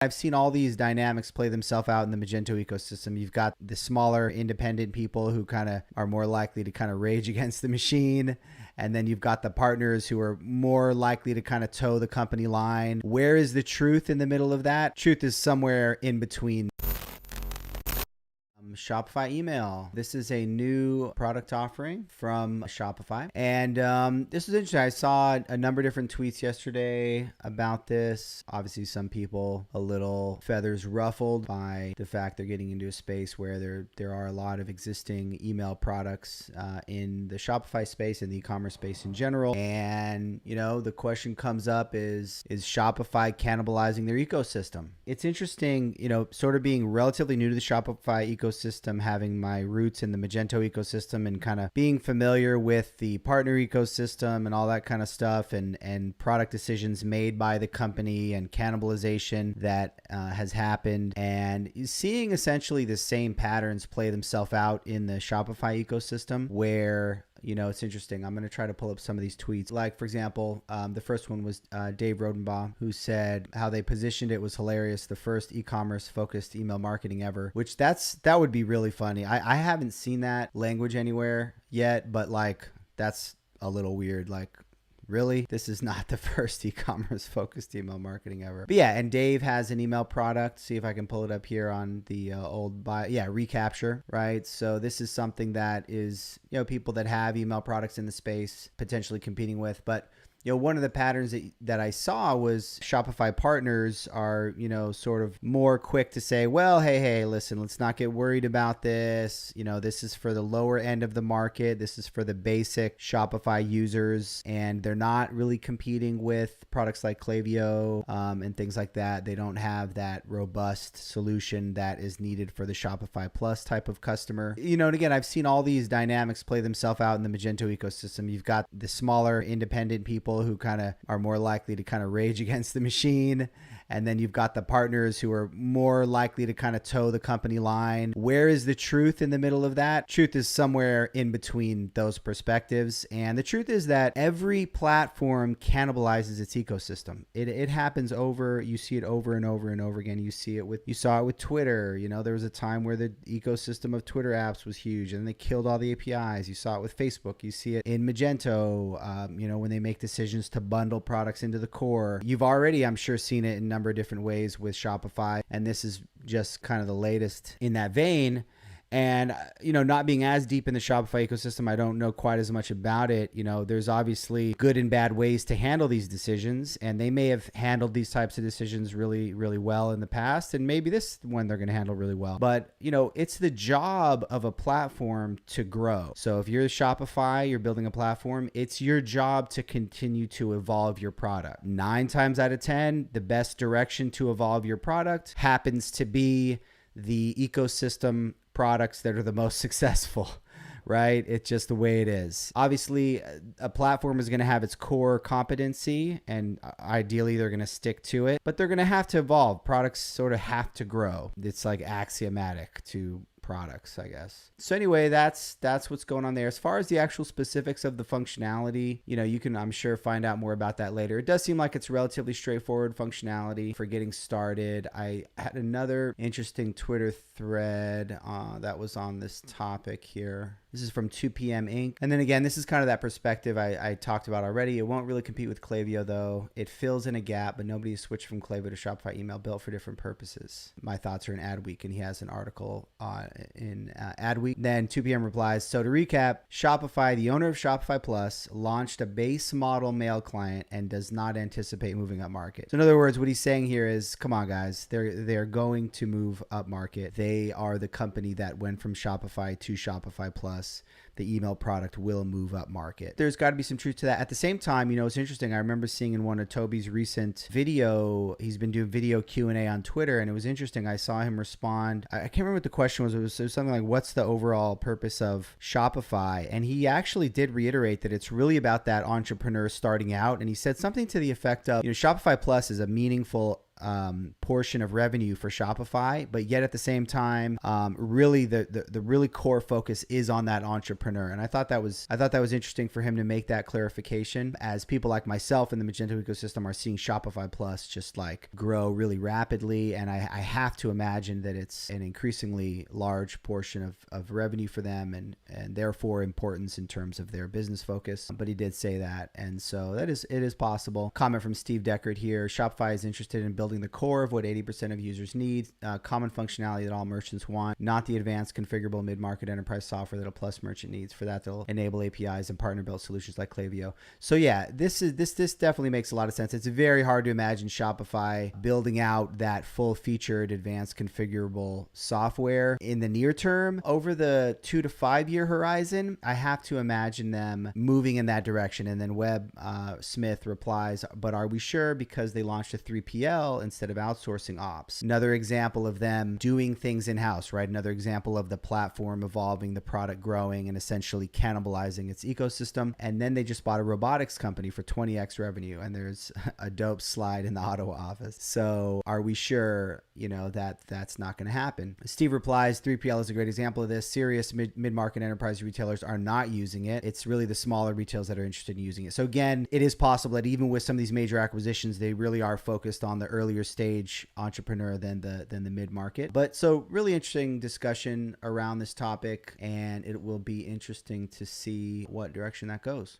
I've seen all these dynamics play themselves out in the Magento ecosystem. You've got the smaller independent people who kind of are more likely to kind of rage against the machine. And then you've got the partners who are more likely to kind of toe the company line. Where is the truth in the middle of that? Truth is somewhere in between. Shopify email. This is a new product offering from Shopify. And this is interesting. I saw a number of different tweets yesterday about this. Obviously, some people a little feathers ruffled by the fact they're getting into a space where there are a lot of existing email products in the Shopify space and the e-commerce space in general. And, you know, the question comes up is Shopify cannibalizing their ecosystem? It's interesting, you know, sort of being relatively new to the Shopify ecosystem, having my roots in the Magento ecosystem and kind of being familiar with the partner ecosystem and all that kind of stuff, and product decisions made by the company and cannibalization that has happened, and seeing essentially the same patterns play themselves out in the Shopify ecosystem where, you know, it's interesting. I'm going to try to pull up some of these tweets. Like, for example, the first one was Dave Rodenbaugh, who said how they positioned it was hilarious. The first e-commerce focused email marketing ever, which that would be really funny. I haven't seen that language anywhere yet, but like, that's a little weird. Like, really? This is not the first e-commerce focused email marketing ever. But yeah, and Dave has an email product. See if I can pull it up here on the old bio. Yeah, Recapture, right? So this is something that is, you know, people that have email products in the space potentially competing with. But you know, one of the patterns that I saw was Shopify partners are, you know, sort of more quick to say, well, hey, listen, let's not get worried about this. You know, this is for the lower end of the market. This is for the basic Shopify users, and they're not really competing with products like Klaviyo and things like that. They don't have that robust solution that is needed for the Shopify Plus type of customer. You know, and again, I've seen all these dynamics play themselves out in the Magento ecosystem. You've got the smaller independent people who kind of are more likely to kind of rage against the machine. And then you've got the partners who are more likely to kind of toe the company line. Where is the truth in the middle of that? Truth is somewhere in between those perspectives. And the truth is that every platform cannibalizes its ecosystem. It happens you see it over and over and over again. You saw it with Twitter. You know, there was a time where the ecosystem of Twitter apps was huge and they killed all the APIs. You saw it with Facebook. You see it in Magento, you know, when they make decisions to bundle products into the core. You've already, I'm sure, seen it in number of different ways with Shopify, and this is just kind of the latest in that vein. And, you know, not being as deep in the Shopify ecosystem, I don't know quite as much about it. You know, there's obviously good and bad ways to handle these decisions, and they may have handled these types of decisions really, really well in the past, and maybe this one they're going to handle really well. But, you know, it's the job of a platform to grow. So if you're Shopify, you're building a platform, it's your job to continue to evolve your product. 9 times out of 10, the best direction to evolve your product happens to be the ecosystem products that are the most successful, right? It's just the way it is. Obviously, a platform is going to have its core competency, and ideally they're going to stick to it, but they're going to have to evolve. Products sort of have to grow. It's like axiomatic to products, I guess. So anyway, that's what's going on there. As far as the actual specifics of the functionality, you know, you can, I'm sure, find out more about that later. It does seem like it's relatively straightforward functionality for getting started. I had another interesting Twitter thread that was on this topic here. This is from 2PM Inc. And then again, this is kind of that perspective I talked about already. It won't really compete with Klaviyo though. It fills in a gap, but nobody has switched from Klaviyo to Shopify email, built for different purposes. My thoughts are in Adweek, and he has an article in Adweek. Then 2PM replies, so to recap, Shopify, the owner of Shopify Plus, launched a base model mail client and does not anticipate moving up market. So in other words, what he's saying here is, come on guys, they're going to move up market. They are the company that went from Shopify to Shopify Plus. The email product will move up market. There's got to be some truth to that. At the same time, you know, it's interesting. I remember seeing in one of Toby's recent video, he's been doing video Q&A on Twitter, and it was interesting. I saw him respond. I can't remember what the question was. It was something like, what's the overall purpose of Shopify? And he actually did reiterate that it's really about that entrepreneur starting out. And he said something to the effect of, you know, Shopify Plus is a meaningful portion of revenue for Shopify, but yet at the same time, really the really core focus is on that entrepreneur. And I thought that was interesting for him to make that clarification, as people like myself in the Magento ecosystem are seeing Shopify Plus just like grow really rapidly. And I have to imagine that it's an increasingly large portion of revenue for them, and therefore importance in terms of their business focus. But he did say that. And so it is possible. Comment from Steve Deckard here. Shopify is interested in building the core of what 80% of users need, common functionality that all merchants want, not the advanced configurable mid-market enterprise software that a Plus merchant needs. For that, they'll enable APIs and partner-built solutions like Klaviyo. So yeah, this definitely makes a lot of sense. It's very hard to imagine Shopify building out that full-featured advanced configurable software in the near term. Over the 2 to 5 year horizon, I have to imagine them moving in that direction. And then Webb Smith replies, but are we sure? Because they launched a 3PL instead of outsourcing ops. Another example of them doing things in-house, right? Another example of the platform evolving, the product growing, and essentially cannibalizing its ecosystem. And then they just bought a robotics company for 20x revenue, and there's a dope slide in the Ottawa office. So are we sure, that that's not going to happen? Steve replies, 3PL is a great example of this. Serious mid-market enterprise retailers are not using it. It's really the smaller retailers that are interested in using it. So again, it is possible that even with some of these major acquisitions, they really are focused on the earlier stage entrepreneur than the mid-market. But so really interesting discussion around this topic, and it will be interesting to see what direction that goes.